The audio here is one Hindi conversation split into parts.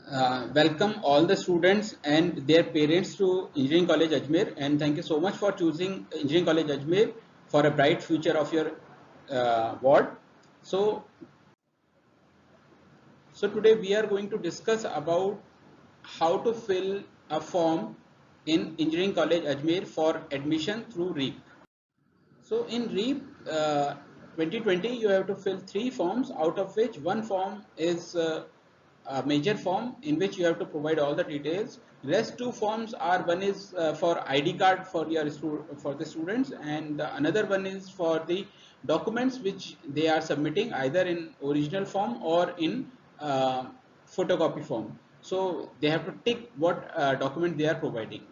Welcome all the students and their parents to Engineering College Ajmer, and thank you so much for choosing Engineering College Ajmer for a bright future of your ward. So today we are going to discuss about how to fill a form in Engineering College Ajmer for admission through REAP. So in REAP 2020, you have to fill 3 forms, out of which one form is a major form in which you have to provide all the details. Rest 2 forms are, one is for ID card for the students, and another one is for the documents which they are submitting either in original form or in photocopy form. So they have to tick what document they are providing.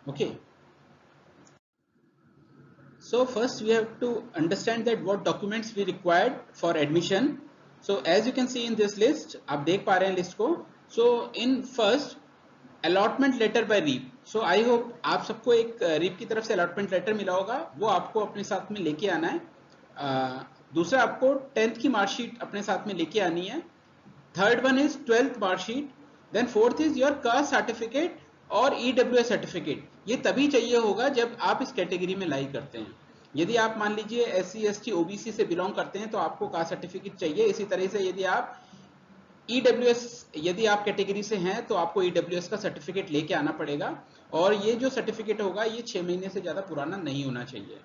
Okay. So first we have to understand that what documents we required for admission. So as you can see in this list, आप देख पा रहे हैं list को. So in first allotment letter by REAP. So I hope आप सबको एक REAP की तरफ से allotment letter मिला होगा, वो आपको अपने साथ में लेके आना है. दूसरा आपको 10th की मार्कशीट अपने साथ में लेके आनी है. Third one is 12th marksheet. Then fourth is your caste certificate और EWS सर्टिफिकेट. ये तभी चाहिए होगा जब आप इस कैटेगरी में लाई करते हैं. यदि आप मान लीजिए SC ST OBC से बिलोंग करते हैं तो आपको कास्ट सर्टिफिकेट चाहिए. इसी तरह से यदि आप EWS यदि आप कैटेगरी से हैं तो आपको EWS का सर्टिफिकेट लेके आना पड़ेगा, और ये जो सर्टिफिकेट होगा ये 6 महीने से ज्यादा पुराना नहीं होना चाहिए.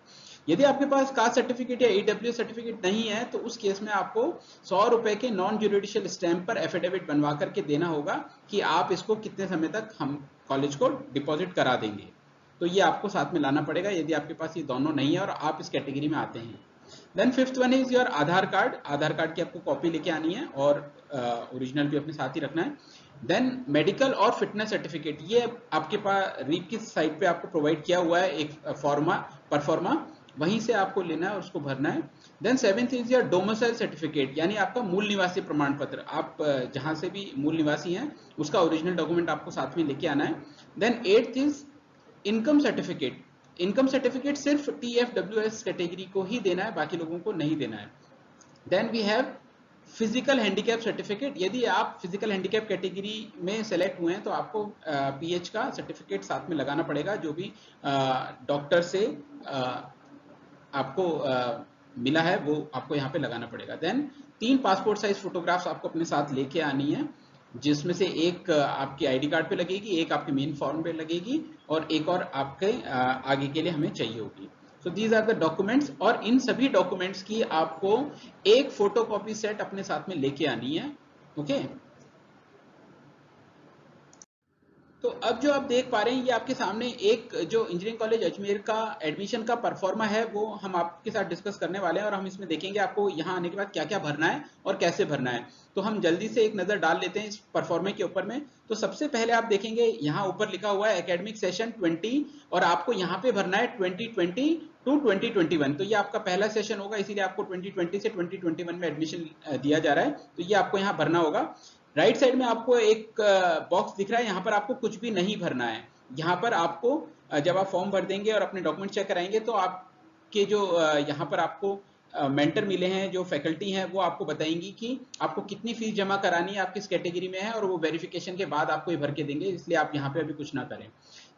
यदि आपके पास कास्ट सर्टिफिकेट या EWS सर्टिफिकेट नहीं है तो उस केस में आपको 100 रुपए के नॉन जुडिशियल स्टैंप पर एफिडेविट बनवा करके देना होगा कि आप इसको कितने समय तक हम कॉलेज को डिपॉजिट करा देंगे. तो ये आपको साथ में लाना पड़ेगा यदि आपके पास ये दोनों नहीं है और आप इस कैटेगरी में आते हैं. Then fifth one is your Aadhaar card. Aadhaar card की आपको कॉपी लेके आनी है और ओरिजिनल भी अपने साथ ही रखना है. देन मेडिकल और फिटनेस सर्टिफिकेट, ये आपके पास रीप की साइट पे आपको प्रोवाइड किया हुआ है एक परफॉर्मा, वहीं से आपको लेना है और उसको भरना है. Then seventh is your domicile certificate, यानी आपका मूल निवासी प्रमाण पत्र. आप जहां से भी मूल निवासी हैं उसका ओरिजिनल डॉक्यूमेंट आपको साथ में लेके आना है. Then eighth is income certificate. Income certificate सिर्फ TFWS कैटेगरी को ही देना है, बाकी लोगों को नहीं देना है. Then we have physical handicap certificate. यदि आप फिजिकल हैंडीकैप कैटेगरी में सेलेक्ट हुए हैं तो आपको PH का सर्टिफिकेट साथ में लगाना पड़ेगा, जो भी डॉक्टर से आपको मिला है वो आपको यहाँ पे लगाना पड़ेगा. देन 3 पासपोर्ट साइज फोटोग्राफ्स आपको अपने साथ लेके आनी है, जिसमें से एक आपकी आईडी कार्ड पे लगेगी, एक आपके मेन फॉर्म पे लगेगी और एक और आपके आगे के लिए हमें चाहिए होगी. So these are the documents, और इन सभी डॉक्यूमेंट्स की आपको एक फोटोकॉपी सेट अपने साथ में लेके आनी है. ओके. तो अब जो आप देख पा रहे हैं ये आपके सामने एक जो इंजीनियरिंग कॉलेज अजमेर का एडमिशन का परफॉर्मा है वो हम आपके साथ डिस्कस करने वाले हैं, और हम इसमें देखेंगे आपको यहाँ आने के बाद क्या क्या भरना है और कैसे भरना है. तो हम जल्दी से एक नजर डाल लेते हैं इस परफॉर्मे के ऊपर में. तो सबसे पहले आप देखेंगे यहाँ ऊपर लिखा हुआ है एकेडमिक सेशन 20, और आपको यहाँ पे भरना है 2020 टू 2021. तो ये आपका पहला सेशन होगा, इसीलिए आपको 2020 से 2021 में एडमिशन दिया जा रहा है. तो ये आपको यहाँ भरना होगा. राइट साइड में आपको एक बॉक्स दिख रहा है, यहाँ पर आपको कुछ भी नहीं भरना है. यहाँ पर आपको जब आप फॉर्म भर देंगे और अपने डॉक्यूमेंट चेक कराएंगे तो आपके जो यहाँ पर आपको मेंटर मिले हैं, जो फैकल्टी हैं, वो आपको बताएंगी कि आपको कितनी फीस जमा करानी है, आप किस कैटेगरी में है, और वो वेरिफिकेशन के बाद आपको ये भर के देंगे. इसलिए आप यहाँ पे अभी कुछ ना करें.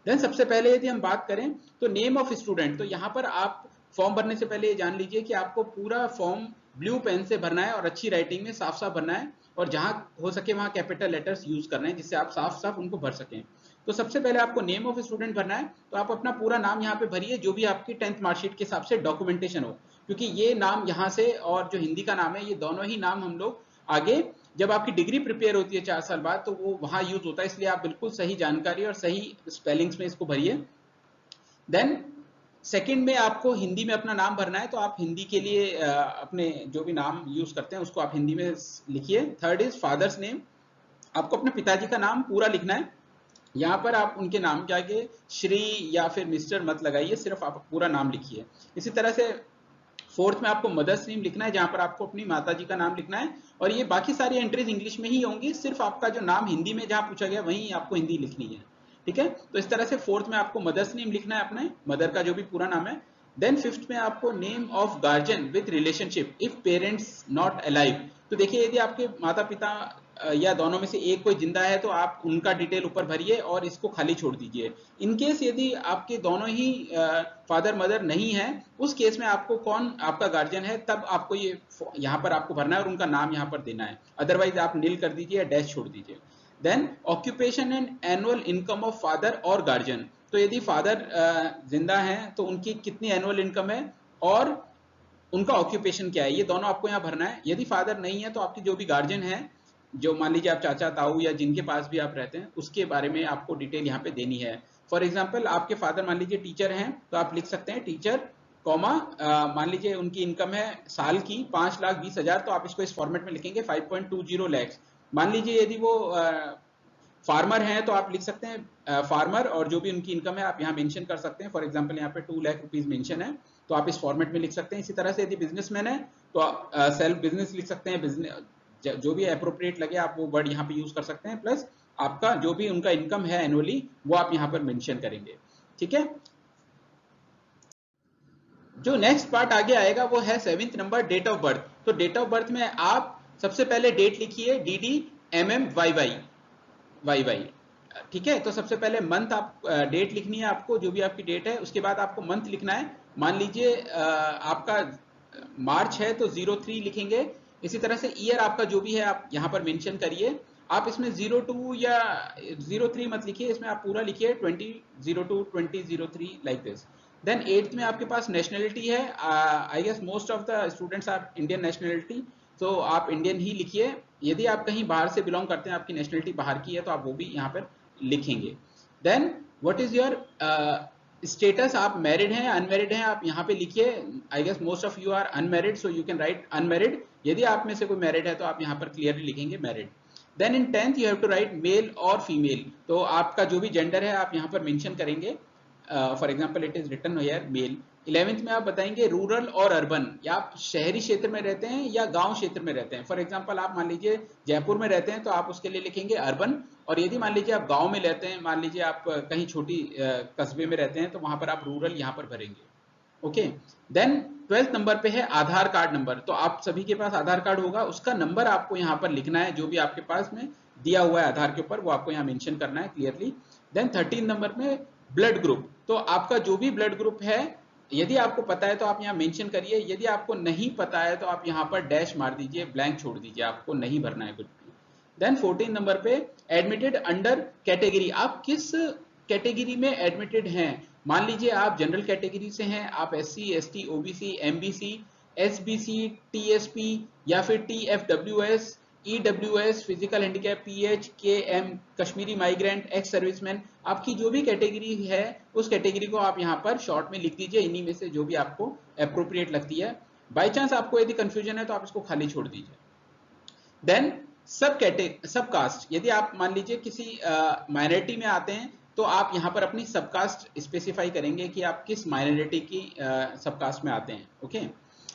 देन सबसे पहले यदि हम बात करें तो नेम ऑफ स्टूडेंट, तो यहाँ पर आप फॉर्म भरने से पहले ये जान लीजिए कि आपको पूरा फॉर्म ब्लू पेन से भरना है और अच्छी राइटिंग में साफ साफ भरना है, और जहां हो सके वहां कैपिटल लेटर्स यूज करना है जिससे आप साफ साफ उनको भर सकें. तो सबसे पहले आपको नेम ऑफ स्टूडेंट भरना है. तो आप अपना पूरा नाम यहाँ पे भरिए, जो भी आपकी 10th मार्कशीट के हिसाब से डॉक्यूमेंटेशन हो, क्योंकि ये नाम यहाँ से और जो हिंदी का नाम है ये दोनों ही नाम हम लोग आगे जब आपकी डिग्री प्रिपेयर होती है 4 साल बाद तो वो वहां यूज होता है. इसलिए आप बिल्कुल सही जानकारी और सही स्पेलिंग्स में इसको भरिए. देन सेकंड में आपको हिंदी में अपना नाम भरना है, तो आप हिंदी के लिए अपने जो भी नाम यूज करते हैं उसको आप हिंदी में लिखिए. Third is father's name. आपको अपने पिताजी का नाम पूरा लिखना है. यहाँ पर आप उनके नाम के आगे श्री या फिर मिस्टर मत लगाइए, सिर्फ आप पूरा नाम लिखिए. इसी तरह से फोर्थ में आपको मदर्स नेम लिखना है, जहां पर आपको अपनी माता जी का नाम लिखना है, और ये बाकी सारी एंट्रीज इंग्लिश में ही होंगी, सिर्फ आपका जो नाम हिंदी में जहां पूछा गया वहीं आपको हिंदी लिखनी है. ठीक है. तो इस तरह से फोर्थ में आपको मदर्स नेम लिखना है, अपने मदर का जो भी पूरा नाम है. देन फिफ्थ में आपको name of guardian with relationship if parents not alive. तो देखिए यदि आपके माता पिता या दोनों में से एक कोई जिंदा है तो आप उनका डिटेल ऊपर भरिए और इसको खाली छोड़ दीजिए। इन केस यदि आपके दोनों ही फादर मदर नहीं है, उस केस में आपको कौन आपका गार्जियन है तब आपको ये यहाँ पर आपको भरना है और उनका नाम यहाँ पर देना है, अदरवाइज आप नील कर दीजिए या डैश छोड़ दीजिए। Then occupation and annual income of father और गार्जियन, तो यदि फादर जिंदा हैं तो उनकी कितनी एनुअल इनकम है और उनका ऑक्यूपेशन क्या है, ये दोनों आपको यहाँ भरना है। यदि फादर नहीं है तो आपकी जो भी गार्जियन है, जो मान लीजिए आप चाचा ताऊ या जिनके पास भी आप रहते हैं, उसके बारे में आपको डिटेल यहाँ पे देनी है। फॉर एग्जाम्पल आपके फादर मान लीजिए टीचर हैं तो आप लिख सकते हैं टीचर कॉमा मान लीजिए उनकी इनकम है साल की 5,20,000, तो आप इसको इस फॉर्मेट में लिखेंगे 5.20 lakhs। मान लीजिए यदि वो फार्मर हैं तो आप लिख सकते हैं फार्मर और जो भी उनकी इनकम है आप यहाँ मेंशन कर सकते हैं। फॉर एग्जांपल यहाँ पे 2 लाख रुपीज मेंशन है तो आप इस फॉर्मेट में लिख सकते हैं। इसी तरह से यदि बिजनेसमैन है तो सेल्फ बिजनेस लिख सकते हैं, बिजनेस जो भी अप्रोप्रिएट लगे आप वो वर्ड यहाँ पे यूज कर सकते हैं, प्लस आपका जो भी उनका इनकम है एनुअली वो आप यहाँ पर मेंशन करेंगे। ठीक है, जो नेक्स्ट पार्ट आगे आएगा वो है 7th number date of birth. तो डेट ऑफ बर्थ में आप सबसे पहले डेट लिखिए DD MM YY। ठीक है, तो सबसे पहले मंथ आप डेट लिखनी है आपको, जो भी आपकी डेट है, उसके बाद आपको मंथ लिखना है। मान लीजिए आपका मार्च है तो 03 लिखेंगे। इसी तरह से ईयर आपका जो भी है आप यहाँ पर मेंशन करिए। आप इसमें 02 या 03 मत लिखिए, इसमें आप पूरा लिखिए 2002 2003 लाइक दिस। देन 8th में आपके पास नेशनलिटी है, I guess most of the students are Indian nationality, तो आप इंडियन ही लिखिए। यदि आप कहीं बाहर से बिलोंग करते हैं, आपकी नेशनलिटी बाहर की है, तो आप वो भी यहाँ पर लिखेंगे। Then what is your status, आप मैरिड हैं अनमैरिड हैं, आप यहाँ पे लिखिए। I guess most of you are unmarried, so you can write unmarried. यदि आप में से कोई मैरिड है तो आप यहाँ पर क्लियरली लिखेंगे married. Then in 10th you have to write male और फीमेल, तो आपका जो भी जेंडर है आप यहाँ पर मेंशन करेंगे। For example it is written here male. 11th में आप बताएंगे रूरल और अर्बन, या आप शहरी क्षेत्र में रहते हैं या गांव क्षेत्र में रहते हैं। फॉर एग्जाम्पल आप मान लीजिए जयपुर में रहते हैं तो आप उसके लिए लिखेंगे अर्बन, और यदि मान लीजिए आप गांव में रहते हैं, मान लीजिए आप कहीं छोटी कस्बे में रहते हैं, तो वहां पर आप रूरल यहाँ पर भरेंगे। ओके, देन 12th नंबर पे है आधार कार्ड नंबर। तो आप सभी के पास आधार कार्ड होगा, उसका नंबर आपको यहाँ पर लिखना है, जो भी आपके पास में दिया हुआ है आधार के ऊपर वो आपको यहाँ मेंशन करना है क्लियरली। देन 13 नंबर में ब्लड ग्रुप, तो आपका जो भी ब्लड ग्रुप है यदि आपको पता है तो आप यहाँ मेंशन करिए, यदि आपको नहीं पता है तो आप यहाँ पर डैश मार दीजिए, ब्लैंक छोड़ दीजिए, आपको नहीं भरना है कुछ भी। देन 14 नंबर पे एडमिटेड अंडर कैटेगरी, आप किस कैटेगरी में एडमिटेड हैं। मान लीजिए आप जनरल कैटेगरी से हैं, आप SC ST OBC MBC SBC TSP या फिर TFWS EWS physical handicap PH KM Kashmiri migrant ex serviceman, आपकी जो भी कैटेगरी है उस कैटेगरी को आप यहाँ पर शॉर्ट में लिख दीजिए, इन्हीं में से जो भी आपको अप्रोप्रिएट लगती है। बाई चांस आपको यदि कंफ्यूजन है तो आप इसको खाली छोड़ दीजिए। देन सब कास्ट, यदि आप मान लीजिए किसी माइनॉरिटी में आते हैं तो आप यहाँ पर अपनी सब कास्ट स्पेसिफाई करेंगे कि आप किस माइनॉरिटी की सब कास्ट में आते हैं। Okay,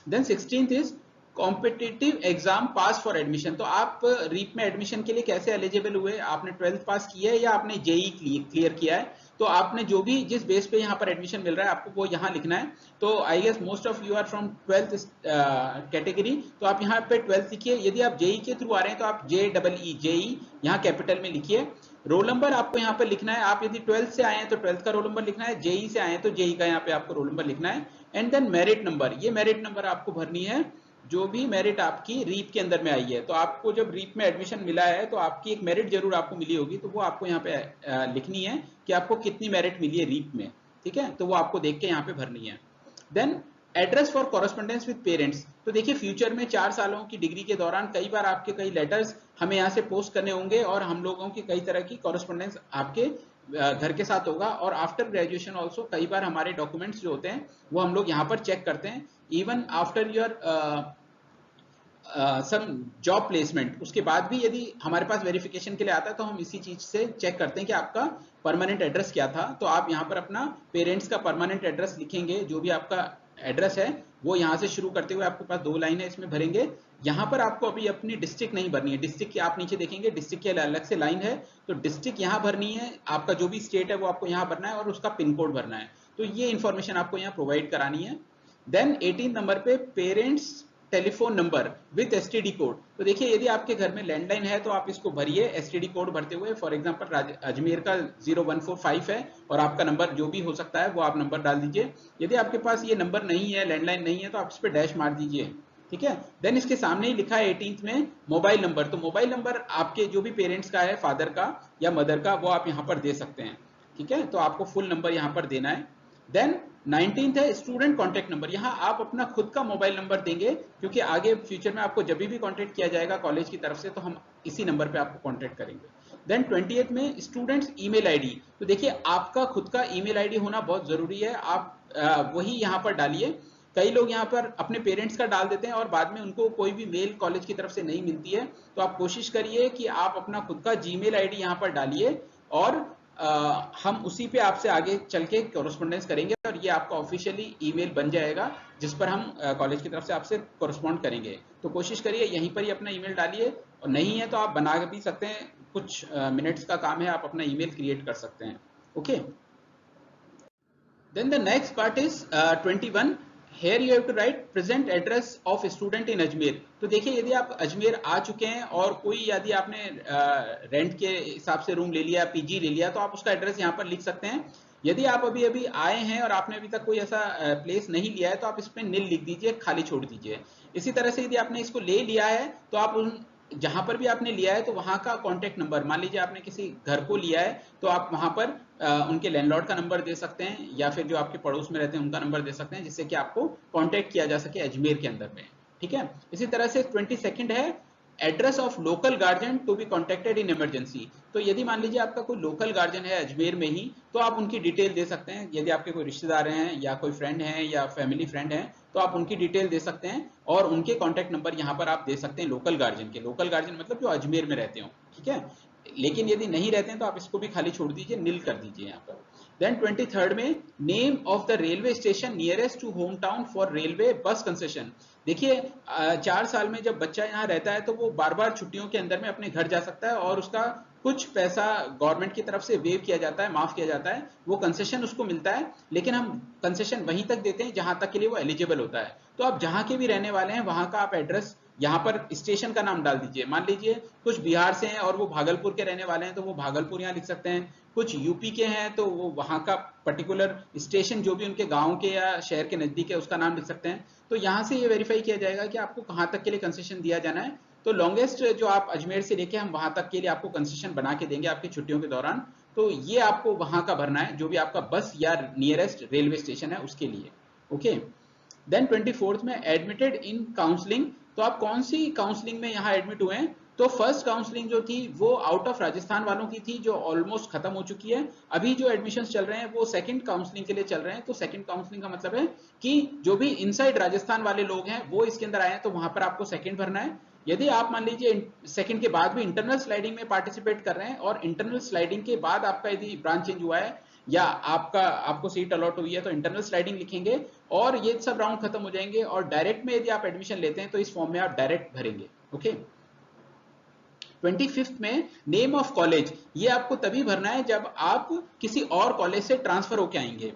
then 16th is competitive exam pass for admission, तो आप रीप में एडमिशन के लिए कैसे एलिजिबल हुए, आपने 12th पास किया है या आपने जेई क्लियर किया है, तो आपने जो भी जिस बेस पे यहाँ पर एडमिशन मिल रहा है आपको वो यहाँ लिखना है। तो I guess most of you are from 12th category, तो आप यहाँ पे 12th लिखिए। यदि आप जेई के थ्रू आ रहे हैं तो आप JEE जेई यहाँ कैपिटल में लिखिए। रोल नंबर आपको यहाँ पर लिखना है, आप यदि 12th से आए हैं तो 12th का रोल नंबर लिखना है, जेई से आए हैं तो जेई का यहाँ पे आपको रोल नंबर लिखना है। एंड देन मेरिट नंबर, ये मेरिट नंबर आपको भरनी है जो भी मेरिट आपकी रीप के अंदर में आई है। तो आपको जब रीप में एडमिशन मिला है तो आपकी एक मेरिट जरूर आपको मिली होगी, तो वो आपको यहाँ पे लिखनी है कि आपको कितनी मेरिट मिली है रीप में। ठीक है, तो वो आपको देख के यहाँ पे भरनी है। Then address for correspondence with parents, तो देखिए फ्यूचर में 4 सालों की डिग्री के दौरान कई बार आपके कई लेटर्स हमें यहाँ से पोस्ट करने होंगे और हम लोगों की कई तरह की कॉरेस्पॉन्डेंस आपके घर के साथ होगा। और आफ्टर ग्रेजुएशन ऑल्सो कई बार हमारे डॉक्यूमेंट्स जो होते हैं वो हम लोग यहाँ पर चेक करते हैं। Even after your some job placement, उसके बाद भी यदि हमारे पास वेरिफिकेशन के लिए आता है तो हम इसी चीज से चेक करते हैं कि आपका परमानेंट एड्रेस क्या था। तो आप यहाँ पर अपना पेरेंट्स का परमानेंट एड्रेस लिखेंगे, जो भी आपका एड्रेस है वो यहाँ से शुरू करते हुए आपके पास 2 लाइन है इसमें भरेंगे। यहाँ पर आपको अभी अपनी डिस्ट्रिक्ट नहीं भरनी है, डिस्ट्रिक्ट की आप नीचे देखेंगे डिस्ट्रिक्ट के अलग से लाइन है, तो डिस्ट्रिक्ट यहाँ भरनी है, आपका जो भी स्टेट है वो आपको यहाँ भरना है और उसका पिन कोड भरना है। तो ये इन्फॉर्मेशन आपको यहाँ प्रोवाइड करानी है। देन 18 नंबर पे parents telephone number with STD code. तो देखिए यदि आपके घर में लैंडलाइन है तो आप इसको भरिए एसटीडी कोड भरते हुए। फॉर एग्जांपल अजमेर का 0145 है और आपका नंबर जो भी हो सकता है वो आप नंबर डाल दीजिए। यदि आपके पास ये नंबर नहीं है, लैंडलाइन नहीं है, तो आप इस पर डैश मार दीजिए, ठीक है। देन इसके सामने ही लिखा है 18th में मोबाइल नंबर। तो मोबाइल नंबर आपके जो भी पेरेंट्स का है, फादर का या मदर का, वो आप यहाँ पर दे सकते हैं, ठीक है। तो आपको फुल नंबर यहाँ पर देना है। देन 19th है स्टूडेंट कॉन्टैक्ट नंबर। यहाँ आप अपना खुद का मोबाइल नंबर देंगे, क्योंकि आगे फ्यूचर में आपको जब भी कॉन्टैक्ट किया जाएगा कॉलेज की तरफ से तो हम इसी नंबर पे आपको कॉन्टैक्ट करेंगे। देन 20th में स्टूडेंट्स ईमेल आईडी। तो देखिए आपका खुद का ईमेल आईडी होना बहुत जरूरी है, आप वही यहाँ पर डालिए। कई लोग यहाँ पर अपने पेरेंट्स का डाल देते हैं और बाद में उनको कोई भी मेल कॉलेज की तरफ से नहीं मिलती है। तो आप कोशिश करिए कि आप अपना खुद का जीमेल आईडी यहाँ पर डालिए और हम उसी पे आपसे आगे चल के कोरस्पोंडेंस करेंगे और ये आपका ऑफिशियली ईमेल बन जाएगा जिस पर हम कॉलेज की तरफ से आपसे कोरस्पॉन्ड करेंगे। तो कोशिश करिए यहीं पर ही अपना ईमेल डालिए, और नहीं है तो आप बना भी सकते हैं, कुछ मिनट्स का काम है, आप अपना ईमेल क्रिएट कर सकते हैं। Okay, then the next part is 21. Here you have to write present address of student in Ajmer. तो देखिए यदि आप अजमेर आ चुके हैं और कोई यदि आपने रेंट के हिसाब से रूम ले लिया, पीजी ले लिया, तो आप उसका एड्रेस यहाँ पर लिख सकते हैं। यदि आप अभी अभी आए हैं और आपने अभी तक कोई ऐसा प्लेस नहीं लिया है तो आप इसमें नील लिख दीजिए, खाली छोड़ दीजिए। इसी तरह से यदि आपने इसको ले लिया है तो आप उन जहां पर भी आपने लिया है तो वहां का कॉन्टेक्ट नंबर, मान लीजिए आपने किसी घर को लिया है तो आप वहां पर उनके लैंडलॉर्ड का नंबर दे सकते हैं या फिर जो आपके पड़ोस में रहते हैं उनका नंबर दे सकते हैं, जिससे कि आपको कांटेक्ट किया जा सके अजमेर के अंदर में, ठीक है। इसी तरह से 22nd है address of local guardian to be contacted in emergency. तो यदि मान लीजिए आपका कोई लोकल गार्जियन है अजमेर में ही तो आप उनकी डिटेल दे सकते हैं। यदि आपके कोई रिश्तेदार हैं या कोई फ्रेंड हैं या फैमिली फ्रेंड हैं तो आप उनकी डिटेल दे सकते हैं और उनके कॉन्टेक्ट नंबर यहाँ पर आप दे सकते हैं लोकल गार्जियन के। लोकल गार्जियन मतलब जो अजमेर में रहते हो, ठीक है। लेकिन यदि नहीं रहते हैं तो आप इसको भी खाली छोड़ दीजिए, नील कर दीजिए यहाँ पर। देन 23rd में name of the railway station nearest to home town for railway bus concession. देखिए 4 साल में जब बच्चा यहाँ रहता है तो वो बार बार छुट्टियों के अंदर में अपने घर जा सकता है और उसका कुछ पैसा गवर्नमेंट की तरफ से वेव किया जाता है, माफ किया जाता है, वो कंसेशन उसको मिलता है। लेकिन हम कंसेशन वहीं तक देते हैं जहां तक के लिए वो एलिजिबल होता है। तो आप जहां के भी रहने वाले हैं वहां का आप एड्रेस यहाँ पर स्टेशन का नाम डाल दीजिए। मान लीजिए कुछ बिहार से हैं और वो भागलपुर के रहने वाले हैं तो वो भागलपुर यहाँ लिख सकते हैं। कुछ यूपी के हैं तो वो वहां का पर्टिकुलर स्टेशन जो भी उनके गांव के या शहर के नजदीक है उसका नाम लिख सकते हैं। तो यहाँ से ये वेरीफाई किया जाएगा कि आपको कहाँ तक के लिए कंसेशन दिया जाना है। तो लॉन्गेस्ट जो आप अजमेर से लेके हम वहां तक के लिए आपको कंसेशन बना के देंगे आपकी छुट्टियों के दौरान। तो ये आपको वहां का भरना है जो भी आपका बस या नियरेस्ट रेलवे स्टेशन है उसके लिए। ओके, देन 24th में एडमिटेड इन काउंसलिंग। तो आप कौन सी काउंसलिंग में यहाँ एडमिट हुए हैं? तो फर्स्ट काउंसलिंग जो थी वो आउट ऑफ राजस्थान वालों की थी जो ऑलमोस्ट खत्म हो चुकी है। अभी जो एडमिशंस चल रहे हैं वो सेकंड काउंसलिंग के लिए चल रहे हैं। तो सेकंड काउंसलिंग का मतलब है कि जो भी इनसाइड राजस्थान वाले लोग हैं वो इसके अंदर आए हैं तो वहां पर आपको सेकंड भरना है। यदि आप मान लीजिए सेकंड के बाद भी इंटरनल स्लाइडिंग में पार्टिसिपेट कर रहे हैं और इंटरनल स्लाइडिंग के बाद आपका यदि ब्रांच चेंज हुआ है या आपको सीट अलॉट हुई है तो इंटरनल स्लाइडिंग लिखेंगे और ये सब राउंड खत्म हो जाएंगे और डायरेक्ट में यदि आप एडमिशन लेते हैं तो इस फॉर्म में आप डायरेक्ट भरेंगे। ओके, 25th में नेम ऑफ कॉलेज, ये आपको तभी भरना है जब आप किसी और कॉलेज से ट्रांसफर होके आएंगे।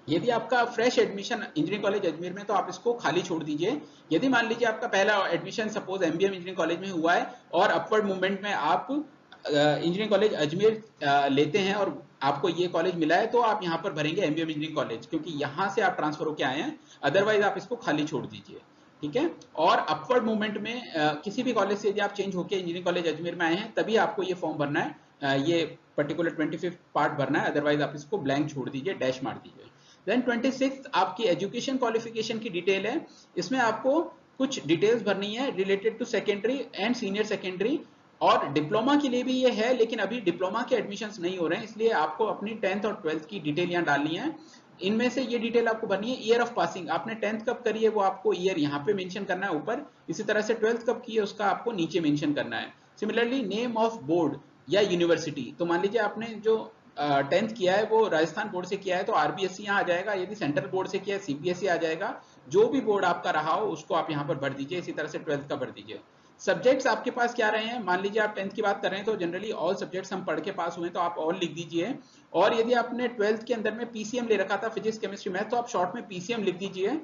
यदि आपका fresh admission engineering college Ajmer में तो आप इसको खाली छोड़ दीजिए। यदि मान लीजिए आपका पहला admission suppose MBM engineering college में हुआ है और अपवर्ड मूवमेंट में आप इंजीनियरिंग कॉलेज अजमेर लेते हैं और आपको ये कॉलेज मिला है तो आप यहाँ पर भरेंगे एमबीएम इंजीनियरिंग कॉलेज, क्योंकि यहाँ से आप ट्रांसफर होके आए हैं। अदरवाइज आप इसको खाली छोड़ दीजिए, ठीक है। और अपवर्ड मूवमेंट में किसी भी कॉलेज से यदि आप चेंज होकर इंजीनियरिंग कॉलेज अजमेर में आए हैं तभी आपको ये फॉर्म भरना है, ये पर्टिकुलर 25th पार्ट भरना है। अदरवाइज आप इसको ब्लैंक छोड़ दीजिए, डैश मार दीजिए। देन 26th आपकी एजुकेशन क्वालिफिकेशन की डिटेल है। इसमें आपको कुछ डिटेल्स भरनी है related to secondary and senior secondary, और डिप्लोमा के लिए भी ये है लेकिन अभी डिप्लोमा के एडमिशंस नहीं हो रहे हैं इसलिए आपको अपनी 10th और 12th की डिटेल यहाँ डालनी है। इनमें से ये डिटेल आपको भरनी है। ईयर ऑफ पासिंग, आपने 10th कब करी है वो आपको ईयर यहाँ पे मेंशन करना है ऊपर। इसी तरह से 12th कब की है उसका आपको नीचे मेंशन करना है। सिमिलरली नेम ऑफ बोर्ड या यूनिवर्सिटी, तो मान लीजिए आपने जो 10th किया है वो राजस्थान बोर्ड से किया है तो आरबीएससी यहाँ आ जाएगा। यदि सेंट्रल बोर्ड से किया है सीबीएसई आ जाएगा। जो भी बोर्ड आपका रहा हो उसको आप यहाँ पर भर दीजिए। इसी तरह से 12th का भर दीजिए। सब्जेक्ट्स आपके पास क्या रहे हैं? मान लीजिए आप 10th की बात कर रहे हैं तो जनरली ऑल सब्जेक्ट्स हम पढ़ के पास हुए तो आप ऑल लिख दीजिए। और यदि आपने 12th के अंदर में पीसीएम ले रखा था, फिजिक्स केमिस्ट्री मैथ, तो आप शॉर्ट में पीसीएम लिख दीजिए।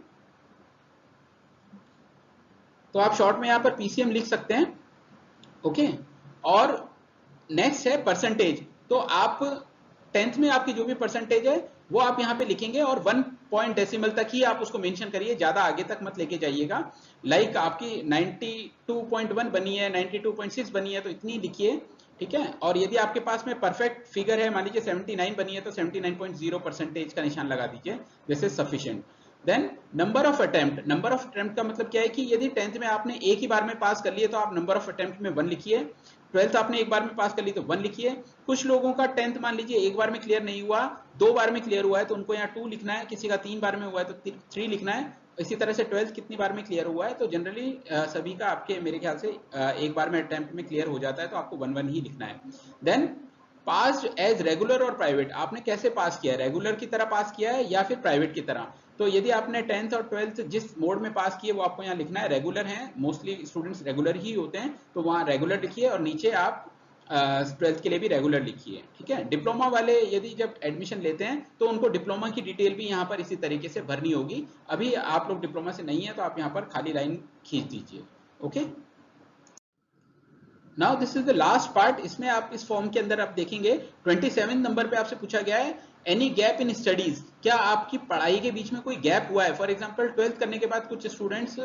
तो आप शॉर्ट में यहाँ पर PCM लिख सकते हैं। ओके, और नेक्स्ट है परसेंटेज। तो आप 10th में आपकी जो भी परसेंटेज है वो आप यहाँ पे लिखेंगे और 1 पॉइंट डेसिमल तक ही आप उसको मेंशन करिए, ज्यादा आगे तक मत लेके जाइएगा। लाइक आपकी 92.1 बनी है, 92.6 बनी है तो इतनी लिखिए, ठीक है। और यदि आपके पास में परफेक्ट फिगर है, मान लीजिए 79 बनी है तो 79.0 परसेंटेज का निशान लगा दीजिए, this is sufficient. Then number of attempt, number of attempt का मतलब क्या है कि यदि 10th में आपने एक ही बार में पास कर लिए तो आप नंबर ऑफ अटेम्प्ट में 1 लिखिए, 12th आपने एक बार में पास कर ली तो 1 लिखिए। कुछ लोगों का 10th मान लीजिए एक बार में क्लियर नहीं हुआ, 2 बार में क्लियर हुआ है तो उनको यहाँ 2 लिखना है, किसी का 3 बार में हुआ है तो 3 लिखना है। इसी तरह से 12th कितनी बार में क्लियर हुआ है, तो जनरली सभी का आपके मेरे ख्याल से एक बार में अटेम्प्ट में क्लियर हो जाता है, तो आपको 1-1 ही लिखना है। देन पास एज रेगुलर और प्राइवेट, आपने कैसे पास किया है, रेगुलर की तरह पास किया है या फिर प्राइवेट की तरह। तो यदि आपने 10th और 12th जिस मोड में पास किए वो आपको यहाँ लिखना है। रेगुलर हैं, मोस्टली स्टूडेंट्स रेगुलर ही होते हैं, तो वहाँ रेगुलर लिखिए और नीचे आप 12th के लिए भी रेगुलर लिखिए, ठीक है। डिप्लोमा वाले यदि जब एडमिशन लेते हैं तो उनको डिप्लोमा की डिटेल भी यहाँ पर इसी तरीके से भरनी होगी। अभी आप लोग डिप्लोमा से नहीं है तो आप यहाँ पर खाली लाइन खींच दीजिए। Okay, now this is the last part. इसमें आप इस फॉर्म के अंदर आप देखेंगे 27 नंबर पे आपसे पूछा गया है एनी गैप इन स्टडीज, क्या आपकी पढ़ाई के बीच में कोई गैप हुआ है। फॉर एग्जांपल 12th करने के बाद कुछ स्टूडेंट्स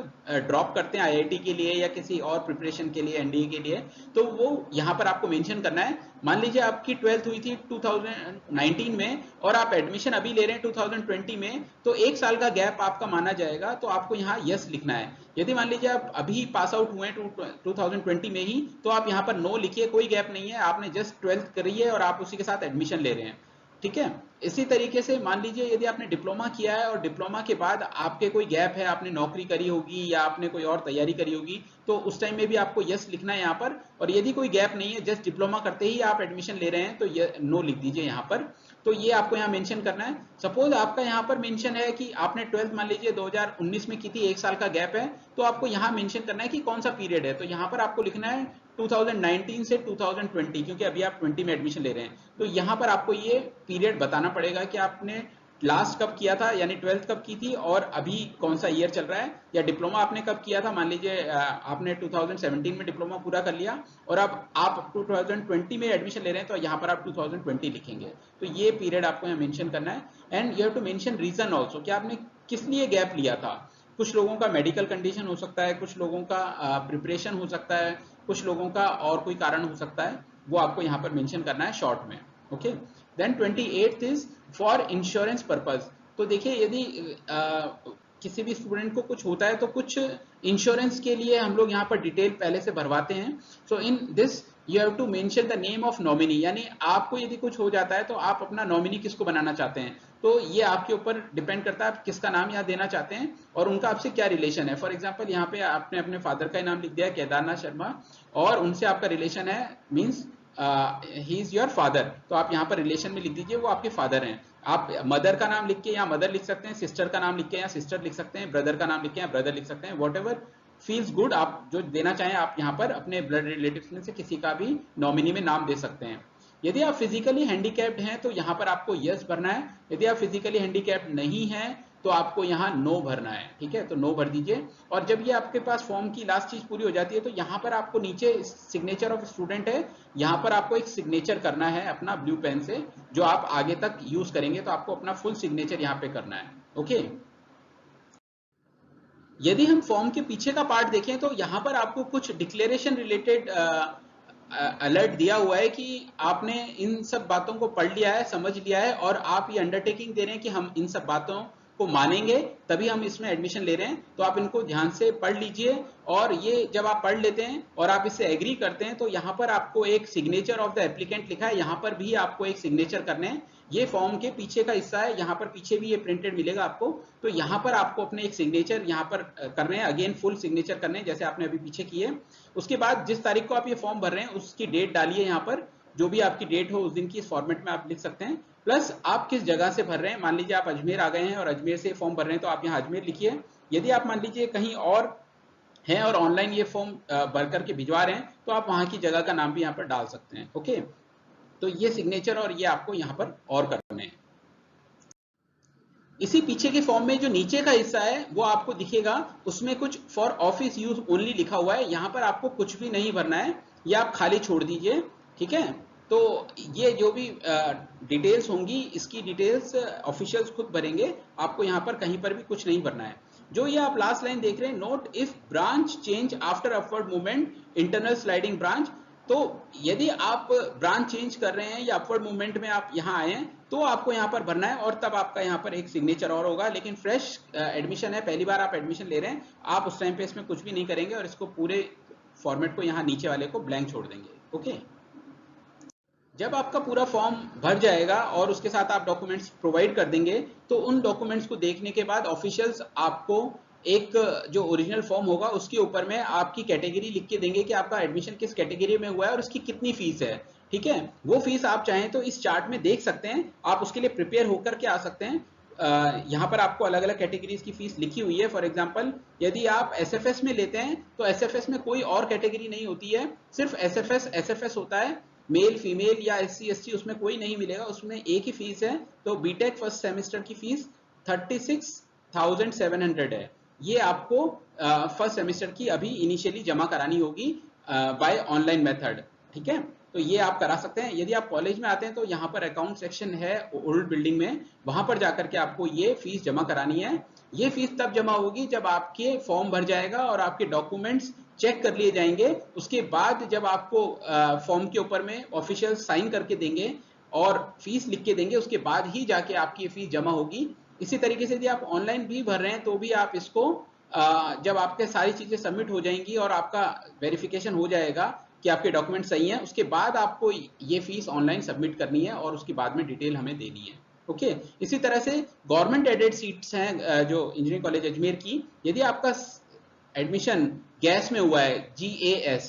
ड्रॉप करते हैं IIT के लिए या किसी और प्रिपरेशन के लिए, NDA के लिए, तो वो यहाँ पर आपको मेंशन करना है। मान लीजिए आपकी 12th हुई थी 2019 में और आप एडमिशन अभी ले रहे हैं 2020 में, तो 1 साल का गैप आपका माना जाएगा, तो आपको यहाँ यस लिखना है। यदि मान लीजिए आप अभी पास आउट हुए हैं 2020 में ही, तो आप यहाँ पर नो लिखिए, कोई गैप नहीं है, आपने जस्ट 12th करी है और आप उसी के साथ एडमिशन ले रहे हैं, ठीक है। इसी तरीके से मान लीजिए यदि आपने डिप्लोमा किया है और डिप्लोमा के बाद आपके कोई गैप है, आपने नौकरी करी होगी या आपने कोई और तैयारी करी होगी, तो उस टाइम में भी आपको यस लिखना है यहाँ पर। और यदि कोई गैप नहीं है, जस्ट डिप्लोमा करते ही आप एडमिशन ले रहे हैं, तो ये नो लिख दीजिए यहाँ पर। तो ये आपको यहाँ मेंशन करना है। सपोज आपका यहाँ पर मेंशन है कि आपने 12th मान लीजिए 2019 में की थी, 1 साल का गैप है, तो आपको यहाँ मेंशन करना है कि कौन सा पीरियड है। तो यहाँ पर आपको लिखना है 2019 से 2020, क्योंकि अभी आप 20 में एडमिशन ले रहे हैं, तो यहाँ पर आपको ये पीरियड बताना पड़ेगा कि आपने लास्ट कब किया था, यानी 12th कब की थी और अभी कौन सा ईयर चल रहा है। या डिप्लोमा आपने कब किया था, मान लीजिए आपने 2017 में डिप्लोमा पूरा कर लिया और अब आप 2020 में एडमिशन ले रहे हैं, तो यहाँ पर आप 2020 लिखेंगे। तो ये पीरियड आपको यहाँ मेंशन करना है। And you have to mention reason also, कि आपने किस लिए गैप लिया था। कुछ लोगों का मेडिकल कंडीशन हो सकता है, कुछ लोगों का प्रिपरेशन हो सकता है, कुछ लोगों का और कोई कारण हो सकता है, वो आपको यहाँ पर मेंशन करना है शॉर्ट में। Okay, then 28th is for insurance purpose. तो देखिए यदि किसी भी स्टूडेंट को कुछ होता है तो कुछ इंश्योरेंस के लिए हम लोग यहाँ पर डिटेल पहले से भरवाते हैं। So in this you have to mention the name of nominee, यानी आपको यदि कुछ हो जाता है तो आप अपना नॉमिनी किसको बनाना चाहते हैं, तो ये आपके ऊपर डिपेंड करता है आप किसका नाम यहाँ देना चाहते हैं और उनका आपसे क्या रिलेशन है। फॉर एग्जाम्पल यहाँ पे आपने अपने फादर का नाम लिख दिया केदारनाथ शर्मा और उनसे आपका रिलेशन है, means he is your father, तो आप यहाँ पर रिलेशन में लिख दीजिए वो आपके फादर हैं। आप मदर का नाम लिख के यहाँ मदर लिख सकते हैं, सिस्टर का नाम लिख के यहाँ सिस्टर लिख सकते हैं, ब्रदर का नाम लिख के यहाँ ब्रदर लिख सकते हैं, वॉट एवर फील्स गुड, आप जो देना चाहें आप यहाँ पर अपने ब्लड रिलेटिव्स में से किसी का भी नॉमिनी में नाम दे सकते हैं। यदि आप फिजिकली हैंडीकैप्ड हैं तो यहाँ पर आपको यस भरना है, यदि आप फिजिकली हैंडीकैप्ड नहीं हैं तो आपको यहाँ नो भरना है, ठीक है, तो नो भर दीजिए। और जब ये आपके पास फॉर्म की लास्ट चीज पूरी हो जाती है तो यहाँ पर आपको नीचे सिग्नेचर ऑफ स्टूडेंट है, यहाँ पर आपको एक सिग्नेचर करना है अपना ब्लू पेन से, जो आप आगे तक यूज करेंगे, तो आपको अपना फुल सिग्नेचर यहाँ पे करना है। ओके, यदि हम फॉर्म के पीछे का पार्ट देखें तो यहाँ पर आपको कुछ डिक्लेरेशन रिलेटेड अलर्ट दिया हुआ है कि आपने इन सब बातों को पढ़ लिया है, समझ लिया है और आप ये अंडरटेकिंग दे रहे हैं कि हम इन सब बातों को मानेंगे तभी हम इसमें एडमिशन ले रहे हैं। तो आप इनको ध्यान से पढ़ लीजिए और ये जब आप पढ़ लेते हैं और आप इससे एग्री करते हैं तो यहाँ पर आपको एक सिग्नेचर ऑफ द एप्लीकेंट लिखा है, यहाँ पर भी आपको एक सिग्नेचर करने हैं। ये फॉर्म के पीछे का हिस्सा है, यहाँ पर पीछे भी ये प्रिंटेड मिलेगा आपको, तो यहाँ पर आपको अपने एक सिग्नेचर यहाँ पर करने हैं, अगेन फुल सिग्नेचर करने हैं जैसे आपने अभी पीछे किए। उसके बाद जिस तारीख को आप ये फॉर्म भर रहे हैं उसकी डेट डालिए, यहाँ पर जो भी आपकी डेट हो उस दिन की इस फॉर्मेट में आप लिख सकते हैं, प्लस आप किस जगह से भर रहे हैं। मान लीजिए आप अजमेर आ गए हैं और अजमेर से फॉर्म भर रहे हैं तो आप यहाँ अजमेर लिखिए। यदि आप मान लीजिए कहीं और हैं और ऑनलाइन ये फॉर्म भर करके भिजवा रहे हैं तो आप वहां की जगह का नाम भी यहाँ पर डाल सकते हैं। ओके, तो ये सिग्नेचर और ये आपको यहाँ पर और करने हैं। इसी पीछे के फॉर्म में जो नीचे का हिस्सा है वो आपको दिखेगा, उसमें कुछ फॉर ऑफिस यूज ओनली लिखा हुआ है, यहाँ पर आपको कुछ भी नहीं भरना है, ये आप खाली छोड़ दीजिए, ठीक है। तो ये जो भी डिटेल्स होंगी इसकी डिटेल्स ऑफिशियल्स खुद भरेंगे, आपको यहाँ पर कहीं पर भी कुछ नहीं भरना है। जो ये आप लास्ट लाइन देख रहे हैं, note if branch change after upward movement internal sliding branch, तो यदि आप ब्रांच चेंज कर रहे हैं या अपवर्ड मूवमेंट में आप यहाँ आए हैं तो आपको यहाँ पर भरना है, और तब आपका यहाँ पर एक सिग्नेचर और होगा। लेकिन फ्रेश एडमिशन है, पहली बार आप एडमिशन ले रहे हैं, आप उस टाइम पे इसमें कुछ भी नहीं करेंगे और इसको पूरे फॉर्मेट को यहाँ नीचे वाले को ब्लैंक छोड़ देंगे। ओके, जब आपका पूरा फॉर्म भर जाएगा और उसके साथ आप डॉक्यूमेंट्स प्रोवाइड कर देंगे, तो उन डॉक्यूमेंट्स को देखने के बाद ऑफिशियल्स आपको एक जो ओरिजिनल फॉर्म होगा उसके ऊपर में आपकी कैटेगरी लिख के देंगे कि आपका एडमिशन किस कैटेगरी में हुआ है और उसकी कितनी फीस है, ठीक है। वो फीस आप चाहें तो इस चार्ट में देख सकते हैं, आप उसके लिए प्रिपेयर होकर के आ सकते हैं। यहाँ पर आपको अलग अलग कैटेगरीज की फीस लिखी हुई है। फॉर एग्जांपल यदि आप एसएफएस में लेते हैं तो एसएफएस में कोई और कैटेगरी नहीं होती है, सिर्फ एसएफएस होता है, मेल फीमेल या एससी एसटी उसमें कोई नहीं मिलेगा, उसमें एक ही फीस है। तो बीटेक फर्स्ट सेमेस्टर की फीस 36,700 है, ये आपको फर्स्ट सेमेस्टर की अभी इनिशियली जमा करानी होगी बाय ऑनलाइन मेथड, ठीक है। तो ये आप करा सकते हैं। यदि आप कॉलेज में आते हैं तो यहाँ पर अकाउंट सेक्शन है ओल्ड बिल्डिंग में, वहां पर जाकर के आपको ये फीस जमा करानी है। ये फीस तब जमा होगी जब आपके फॉर्म भर जाएगा और आपके डॉक्यूमेंट्स चेक कर लिए जाएंगे, उसके बाद जब आपको फॉर्म के ऊपर में ऑफिशियल साइन करके देंगे और फीस लिख के देंगे, उसके बाद ही जाके आपकी फीस जमा होगी। इसी तरीके से यदि आप ऑनलाइन भी भर रहे हैं तो भी आप इसको जब आपके सारी चीजें सबमिट हो जाएंगी और आपका वेरिफिकेशन हो जाएगा कि आपके डॉक्यूमेंट सही हैं, उसके बाद आपको ये फीस ऑनलाइन सबमिट करनी है और उसके बाद में डिटेल हमें देनी है। ओके, इसी तरह से गवर्नमेंट एडेड सीट्स हैं जो इंजीनियरिंग कॉलेज अजमेर की, यदि आपका एडमिशन गैस में हुआ है, GAS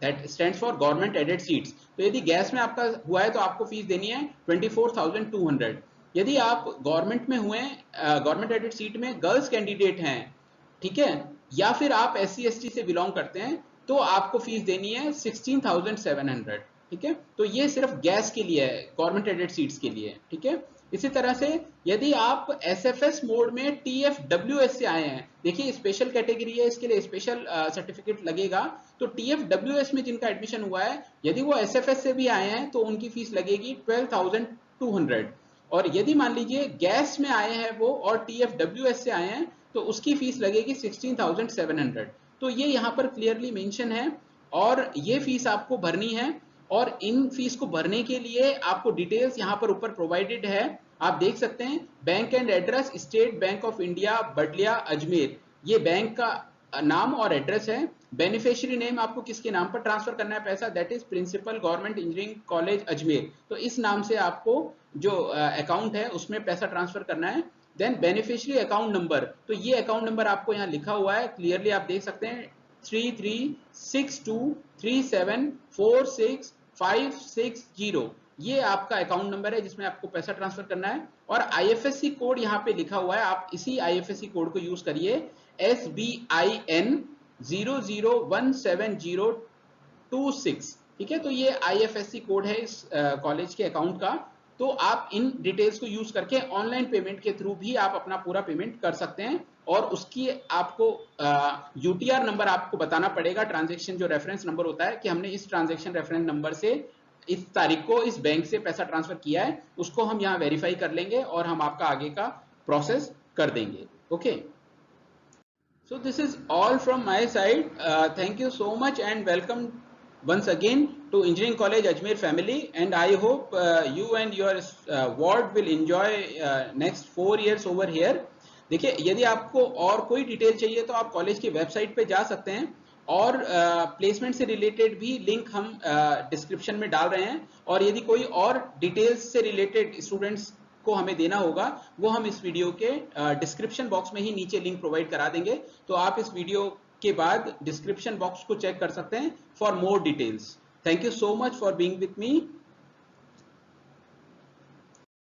that stands for government aided seats, तो यदि गैस में आपका हुआ है तो आपको फीस देनी है 24,200। यदि आप गवर्नमेंट में हुए, गवर्नमेंट एडेड सीट में गर्ल्स कैंडिडेट हैं, ठीक है, या फिर आप SC ST से बिलोंग करते हैं, तो आपको फीस देनी है 16,700, ठीक है। तो ये सिर्फ गैस के लिए है, गवर्नमेंट एडेड सीट्स के लिए, ठीक है। इसी तरह से यदि आप SFS मोड में TFWS से आए हैं, देखिए स्पेशल कैटेगरी है, इसके लिए स्पेशल सर्टिफिकेट लगेगा। तो TFWS में जिनका एडमिशन हुआ है, यदि वो SFS से भी आए हैं तो उनकी फीस लगेगी 12,200। और यदि मान लीजिए गैस में आए हैं वो और TFWS से आए हैं तो उसकी फीस लगेगी 16,700। तो ये यहाँ पर क्लियरली मेंशन है और ये फीस आपको भरनी है। और इन फीस को भरने के लिए आपको डिटेल्स यहाँ पर ऊपर प्रोवाइडेड है, आप देख सकते हैं। Bank and address state bank of India Badliya Ajmer, ये बैंक का नाम और एड्रेस है। बेनिफिशियरी नेम आपको किसके नाम पर ट्रांसफर करना है पैसा, that is principal government engineering college Ajmer, तो इस नाम से आपको जो अकाउंट है उसमें पैसा ट्रांसफर करना है। देन बेनिफिशियरी अकाउंट नंबर, तो ये अकाउंट नंबर आपको यहाँ लिखा हुआ है, क्लियरली आप देख सकते हैं 33623746,560, ये आपका अकाउंट नंबर है जिसमें आपको पैसा ट्रांसफर करना है। और IFSC कोड यहाँ पे लिखा हुआ है, आप इसी IFSC कोड को यूज करिए, SBIN 0017026, ठीक है। तो ये IFSC कोड है इस कॉलेज के अकाउंट का। तो आप इन डिटेल्स को यूज करके ऑनलाइन पेमेंट के थ्रू भी आप अपना पूरा पेमेंट कर सकते हैं। और उसकी आपको UTR नंबर आपको बताना पड़ेगा, ट्रांजैक्शन जो रेफरेंस नंबर होता है कि हमने इस ट्रांजैक्शन रेफरेंस नंबर से इस तारीख को इस बैंक से पैसा ट्रांसफर किया है, उसको हम यहाँ वेरीफाई कर लेंगे और हम आपका आगे का प्रोसेस कर देंगे। Okay, so this is all from my side. Thank you so much and welcome once again to Engineering College Ajmer family, and I hope you and your ward will enjoy next 4 years over here. देखिए, यदि आपको और कोई डिटेल चाहिए तो आप कॉलेज की वेबसाइट पे जा सकते हैं और प्लेसमेंट से रिलेटेड भी लिंक हम डिस्क्रिप्शन में डाल रहे हैं। और यदि कोई और डिटेल्स से रिलेटेड स्टूडेंट्स को हमें देना होगा वो हम इस वीडियो के डिस्क्रिप्शन बॉक्स में ही नीचे लिंक प्रोवाइड करा देंगे, तो आप इस वीडियो के बाद डिस्क्रिप्शन बॉक्स को चेक कर सकते हैं for more details. Thank you so much for being with me.